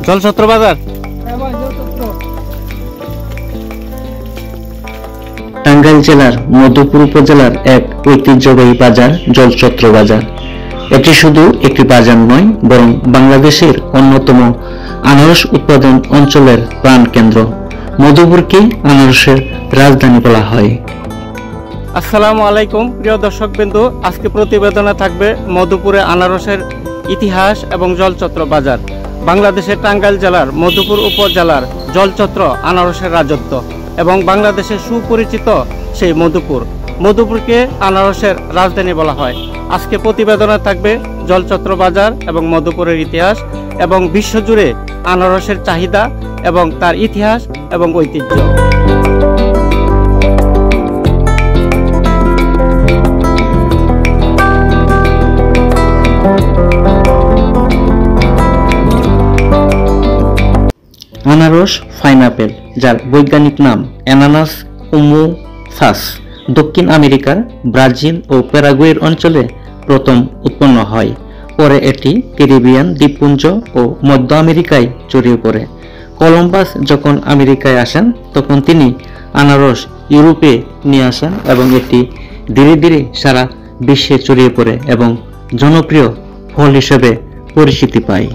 জলছত্র বাজার। টাঙ্গাইল জেলার মধুপুর উপজেলার এক ঐতিহ্যবাহী বাজার জলছত্র বাজার। এটি শুধু একটি বাজার নয়, বরং বাংলাদেশের অন্যতম আনারস উৎপাদন অঞ্চলের প্রাণকেন্দ্র। মধুপুরকে আনারসের রাজধানী বলা হয়। আসসালামু আলাইকুম প্রিয় দর্শকবৃন্দ, আজকে প্রতিবেদনে থাকবে মধুপুরে আনারসের ইতিহাস এবং জলছত্র বাজার। বাংলাদেশের টাঙ্গাইল জেলার মধুপুর উপজেলার জলছত্র আনারসের রাজত্ব এবং বাংলাদেশের সুপরিচিত সেই মধুপুরকে আনারসের রাজধানী বলা হয়। আজকে প্রতিবেদনে থাকবে জলছত্র বাজার এবং মধুপুরের ইতিহাস এবং বিশ্বজুড়ে আনারসের চাহিদা এবং তার ইতিহাস এবং ঐতিহ্য। আনারস পাইনাপেল, যার বৈজ্ঞানিক নাম অ্যানানাস উমুসাস, দক্ষিণ আমেরিকার ব্রাজিল ও প্যারাগুয়ের অঞ্চলে প্রথম উৎপন্ন হয়। পরে এটি ক্যারিবিয়ান দ্বীপপুঞ্জ ও মধ্য আমেরিকায় ছড়িয়ে পড়ে। কলম্বাস যখন আমেরিকায় আসেন, তখন তিনি আনারস ইউরোপে নিয়ে আসেন এবং এটি ধীরে ধীরে সারা বিশ্বে ছড়িয়ে পড়ে এবং জনপ্রিয় ফল হিসেবে পরিচিতি পায়।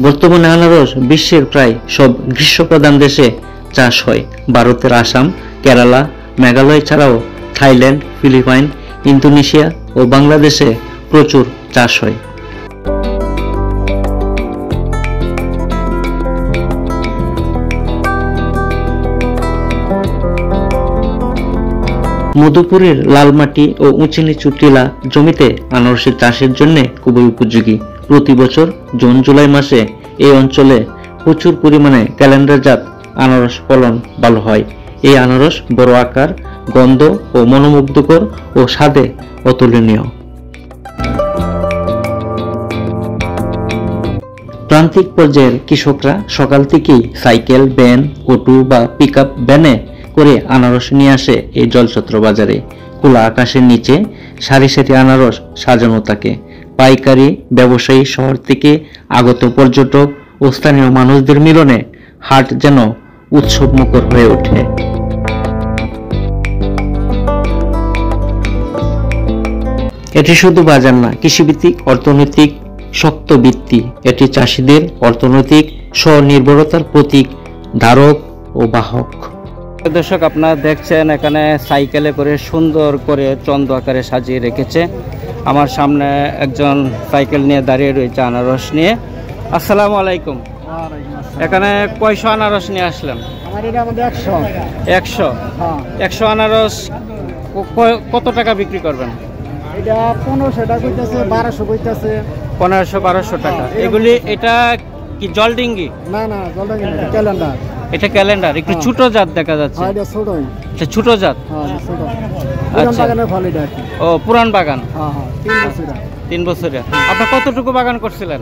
বর্তমানে আনারস বিশ্বের প্রায় সব গ্রীষ্মপ্রধান দেশে চাষ হয়। ভারতের আসাম, কেরালা, মেঘালয় ছাড়াও থাইল্যান্ড, ফিলিপাইন, ইন্দোনেশিয়া ও বাংলাদেশে প্রচুর চাষ হয়। মধুপুরের লাল মাটি ও উঁচু নিচু টিলা জমিতে আনারসের চাষের জন্য খুবই উপযোগী। প্রতি বছর জুন জুলাই মাসে এই অঞ্চলে প্রচুর পরিমাণে ক্যালেন্ডারজাত আনারস ফলন ভালো হয়। এই আনারস বড় আকার, গন্ধ ও মনোমুগ্ধকর ও স্বাদে অতুলনীয়। প্রান্তিক পর্যায়ের কৃষকরা সকাল থেকেই সাইকেল, ভ্যান, অটো বা পিকআপ ভ্যানে করে আনারস নিয়ে আসে এই জলছত্র বাজারে। খোলা আকাশের নিচে সারি সারি আনারস সাজানো থাকে। পাইকারি ব্যবসায়ী, শহর থেকে আগত পর্যটক ও স্থানীয় মানুষদের মিলনে হাট যেন উৎসবমুখর হয়ে ওঠে। এটি শুধু বাজার না, কৃষিভিত্তিক অর্থনৈতিক শক্ত ভিত্তি। এটি চাষিদের অর্থনৈতিক স্বনির্ভরতার প্রতীক, ধারক ও বাহক। দর্শক, আপনারা দেখছেন এখানে সাইকেলে করে সুন্দর করে চন্দ্র আকারে সাজিয়ে রেখেছে। আমার সামনে একজন সাইকেল নিয়ে দাঁড়িয়ে রয়েছে আনারস নিয়ে। আসসালামু আলাইকুম। এখানে কয়শো আনারস নিয়ে আসলেন? 100 আনারস কত টাকা বিক্রি করবেন? 1500-1200 টাকা। এগুলি এটা কি জল ডিঙ্গি? না, ক্যালেন্ডার। এটা ক্যালেন্ডার, একটু ছোট জাত দেখা যাচ্ছে। ছোট জাত। ও, পুরান বাগান। 3 বছরের। আপনার কতটুকু বাগান করছিলেন?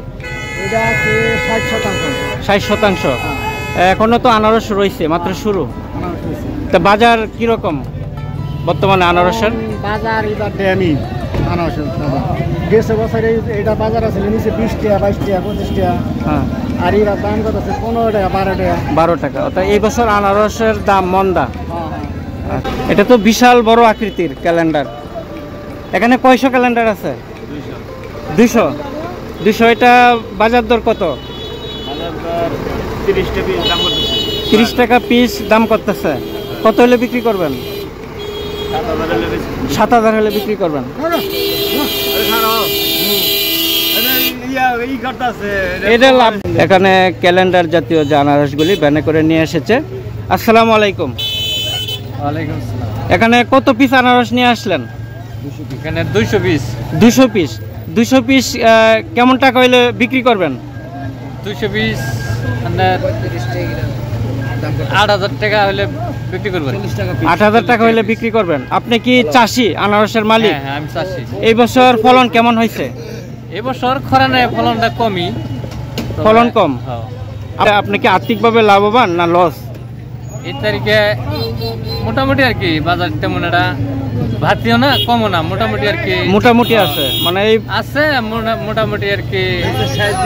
60%। এখনো তো আনারস রয়েছে, মাত্র শুরু। তা বাজার কিরকম বর্তমানে আনারসের? বাজার এবার ড্যামি আনারসের গেছে বছরে এটা বাজার আছে নিচে 20 টাকা, 22 টাকা, 25 টাকা। হ্যাঁ, আর এর দাম কত আছে? 15 টাকা, 12 টাকা। অর্থাৎ এই বছর আনারসের দাম মন্দা। এটা তো বিশাল বড় আকৃতির ক্যালেন্ডার। এখানে কয়শো ক্যালেন্ডার আছে? 200। এটা বাজার দর কত? 30 টাকা পিস দাম করতেছে। কত হলে বিক্রি করবেন? 7000 হলে বিক্রি করবেন। এটা লাভ। এখানে ক্যালেন্ডার জাতীয় যে আনারসগুলি ভ্যানে করে নিয়ে এসেছে। আসসালামু আলাইকুম। ওয়ালাইকুম আসসালাম। এখানে কত পিস আনারস নিয়ে আসলেন? এখানে 200 পিস। 200 পিস কেমন টাকা হইলে বিক্রি করবেন? 200 পিস 8000 টাকা হলে বিক্রি করবেন। 8000 টাকা হইলে বিক্রি করবেন। আপনি কি চাষি, আনারসের মালিক? হ্যাঁ, আমি চাষি। এই বছর ফলন কেমন হয়েছে? এই বছর খরা নেই, ফলনটা কমই। ফলন কম। আপনি কি আর্থিকভাবে লাভবান না লস? এই তারিখে মোটামুটি আর কি বাজার তেমন একটা ভাতিও না কমও না, মোটামুটি আর কি মোটামুটি আছে, মানে এই আছে মোটামুটি আর কি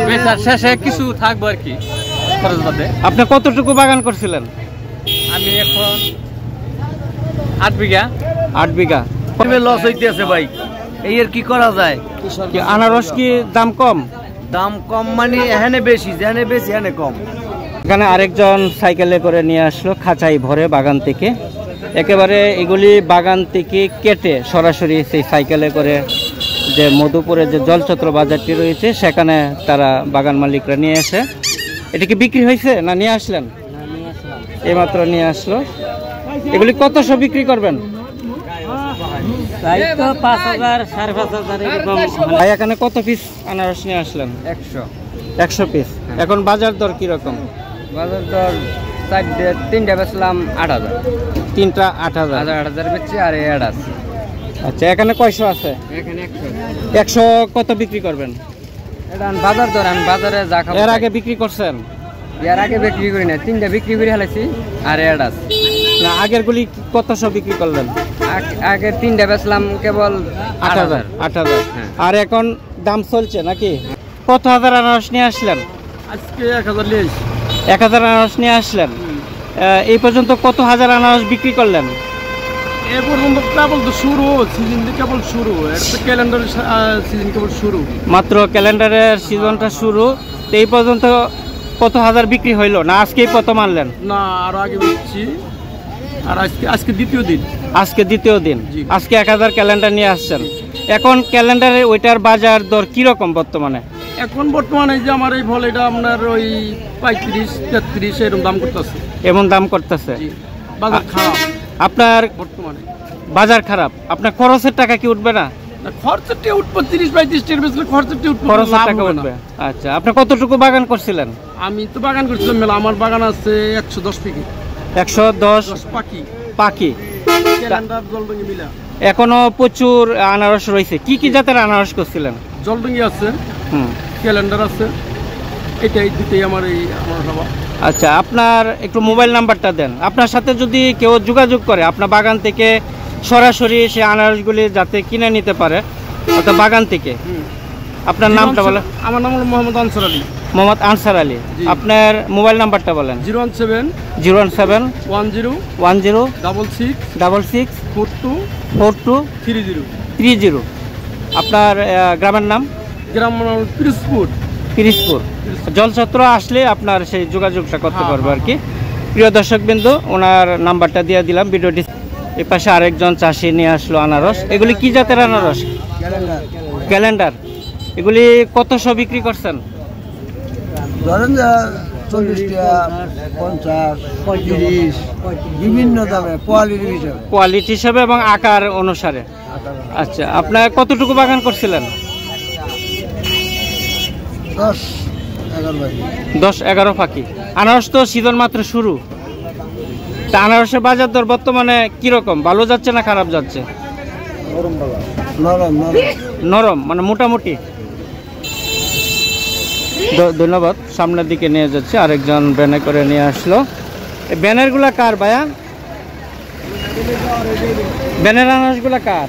বেচার শেষে কিছু থাকবো আর কি খরচ বাদে। আপনি কতটুকু বাগান করছিলেন? আমি এখন 8 বিঘা। 8 বিঘা। লস হইতেছে ভাই, এই আর কি করা যায়? কি আনারস কি দাম কম? দাম কম মানে এখানে বেশি, যেখানে বেশি এখানে কম। এখানে আরেকজন সাইকেলে করে নিয়ে আসলো খাঁচাই ভরে বাগান থেকে, একেবারে এগুলি বাগান থেকে কেটে সরাসরি সেই সাইকেলে করে যে মধুপুরে যে জলছত্র বাজারটি রয়েছে সেখানে তারা বাগান মালিকরা নিয়ে এসে, এটা কি বিক্রি হয়েছে না নিয়ে আসলেন? এইমাত্র নিয়ে আসলো। এগুলি কতশো বিক্রি করবেন? 5,000 5,500 এরকম। ভাই এখানে কত পিস আনারস নিয়ে আসলেন? 100 পিস। এখন বাজার দর কিরকম? বাজার দর 3টা বেচলাম 8,000। 3টা 8,000। 8,000 বেচছি আর এড আছে। আচ্ছা, এখানে কয়শো আছে? এখানে 100 কত বিক্রি করবেন? এটা বাজার দর, আমি বাজারে যা খাবো। এর আগে বিক্রি করছেন? এর আগে বিক্রি করি না, 3টা বিক্রি করে ফেলেছি আর এড আছে। না, আগের গুলি কতশো বিক্রি করলেন? আগে 3টা বেচলাম কেবল 8,000। 8,000। হ্যাঁ। আর এখন দাম চলছে নাকি? কত হাজার আনারস নিয়ে আসলেন? আজকে 1000 নিয়ে আসি। 1000 আনারস নিয়ে আসলেন। এই পর্যন্ত কত হাজার আনারস বিক্রি করলেন? এ পর্যন্ত কেবল তো শুরু, সিজন কেবল শুরু, একটা ক্যালেন্ডার সিজন কেবল শুরু। মাত্র ক্যালেন্ডারের সিজনটা শুরু, তো এই পর্যন্ত কত হাজার বিক্রি হইলো না আজকেই প্রথম আনলেন? না, আরো আগে বেচছি। আর আজকে দ্বিতীয় দিন। আজকে দ্বিতীয় দিন। জি। আজকে 1000 ক্যালেন্ডার নিয়ে আসছেন। এখন ক্যালেন্ডারে ওইটার বাজার দর কিরকম বর্তমানে? এখন বর্তমানে যে আমার এই ফল, এটা আপনার ওই 35-33 এরকম দাম করতেছে। এমন দাম করতেছে? বাজার খারাপ আপনার বর্তমানে। বাজার খারাপ, আপনার খরচের টাকা কি উঠবে না? খরচের টাকা উঠবে 30-35 টাকা বেচলে খরচের টাকা উঠবে, খরচের লাভ টাকা হবে না। উঠবে। আচ্ছা, আপনি কতটুকু বাগান করছিলেন? আমি তো বাগান করছিলাম মেলা, আমার বাগান আছে 110 পিকে, 110 পাখি পাখি। ক্যালেন্ডার জলডঙ্গি মিলা। এখনো প্রচুর আনারস রয়েছে। কি কি জাতের আনারস করছিলেন? জলডঙ্গি আছে, হুম। ক্যালেন্ডার আছে, এটাই দুটোই আমার সভা। আচ্ছা, আপনার একটু মোবাইল নাম্বারটা দেন। আপনার সাথে যদি কেউ যোগাযোগ করে আপনার বাগান থেকে সরাসরি সে আনারসগুলি যাতে কিনে নিতে পারে অর্থাৎ বাগান থেকে, আপনার নামটা বলেন। আমার নাম হলো মোহাম্মদ আনসার আলী। মোহাম্মদ আনসার আলী। জি। আপনার মোবাইল নাম্বারটা বলেন। 017 017 10 10 66 66 42 42 30। 30। আপনার গ্রামের নাম? গ্রাম পিরোজপুর। পিরিজপুর। জলছত্র আসলে আপনার সেই যোগাযোগটা করতে হ্যাঁ, পারবো আর কি। প্রিয় দর্শকবৃন্দু, ওনার নাম্বারটা দিয়ে দিলাম ভিডিওটি। এই পাশে আরেকজন চাষি নিয়ে আসলো আনারস। এগুলি কি জাতের আনারস? ক্যালেন্ডার। এগুলি কতশো বিক্রি করছেন? ধরেন যে 40 টাকা, 50, 35, বিভিন্ন দামে কোয়ালিটির হিসাবে। কোয়ালিটি হিসাবে এবং আকার অনুসারে। আচ্ছা, আপনার কতটুকু বাগান করছিলেন? 10-11 ফাঁকি। আনারস তো সিজন মাত্র শুরু। তা আনারসের বাজার দর বর্তমানে কিরকম? ভালো যাচ্ছে না খারাপ যাচ্ছে? নরম নরম। নরম মানে মোটামুটি। ধন্যবাদ। সামনের দিকে নিয়ে যাচ্ছে, আরেকজন ব্যানে করে নিয়ে আসলো। এই ব্যানারগুলা কার ভাইয়া? ব্যানার আনারসগুলা কার?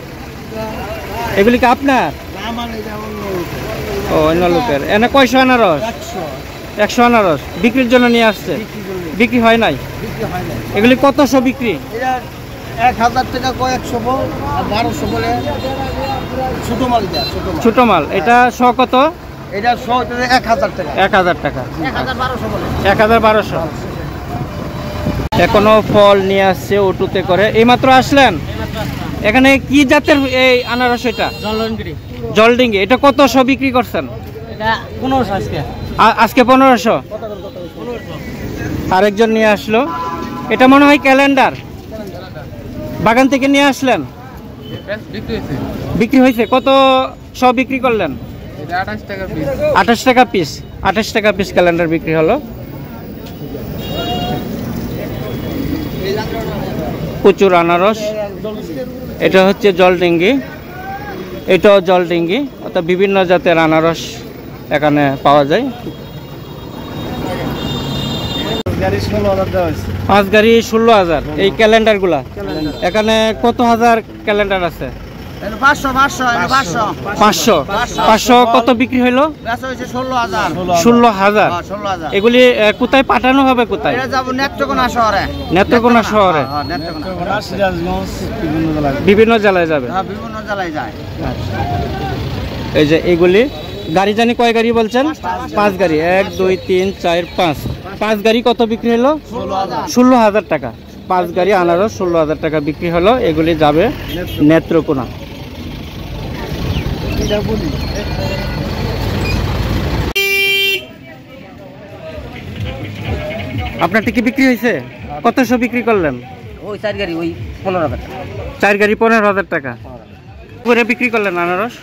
এগুলি কি আপনার? ও, অন্য লোকের। এনে কয়শো আনারস? 100 আনারস বিক্রির জন্য নিয়ে আসছে। বিক্রি হয় নাই? এগুলি কতশো বিক্রি? 1000 টাকা কয় 100 বল আর 1200 বলে ছোট মাল। ছোট মাল। এটা শ কত? এটা 1000 টাকা। 1000 টাকা। 1200 বলে। 1200। এখনো ফল নিয়ে আসছে অটোতে করে। এইমাত্র আসলেন? এখানে কি জাতের এই আনারস? এটা জলডিঙ্গি। এটা কতশো বিক্রি করছেন? এটা 1500 আজকে। আজকে 1500। আরেকজন নিয়ে আসলো। এটা মনে হয় ক্যালেন্ডার। বাগান থেকে নিয়ে আসলেন? বিক্রি হয়েছে? কত সব বিক্রি করলেন? 28 টাকা পিস। 28 টাকা পিস। 28 টাকা পিস ক্যালেন্ডার বিক্রি হলো। প্রচুর আনারস। এটা হচ্ছে জলডিঙ্গি, এটাও জলডিঙ্গি, অর্থাৎ বিভিন্ন জাতের আনারস এখানে পাওয়া যায়। 5 গাড়ি 16,000 এই ক্যালেন্ডারগুলা। এখানে কত হাজার ক্যালেন্ডার আছে? 500 কত বিক্রি হইলো? 16,000। এগুলি কোথায় পাঠানো হবে? কোথায়? নেত্রকোনা শহরে বিভিন্ন জেলায় যাবে। এই যে এগুলি গাড়ি জানি কয় গাড়ি বলছেন? 5 গাড়ি। 1 2 3 4 5 গাড়ি কত বিক্রি হলো? 16,000 টাকা। 5 গাড়ি আনারস 16,000 টাকা বিক্রি হলো। এগুলি যাবে নেত্রকোনা। আপনারটা কি বিক্রি হয়েছে? কতশো বিক্রি করলেন? ওই 4 গাড়ি ওই 15,000 টাকা। 4 গাড়ি 15,000 টাকা করে বিক্রি করলেন আনারস।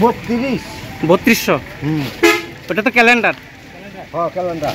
32। 3200। ওটা তো ক্যালেন্ডার। হ্যাঁ ক্যালেন্ডার।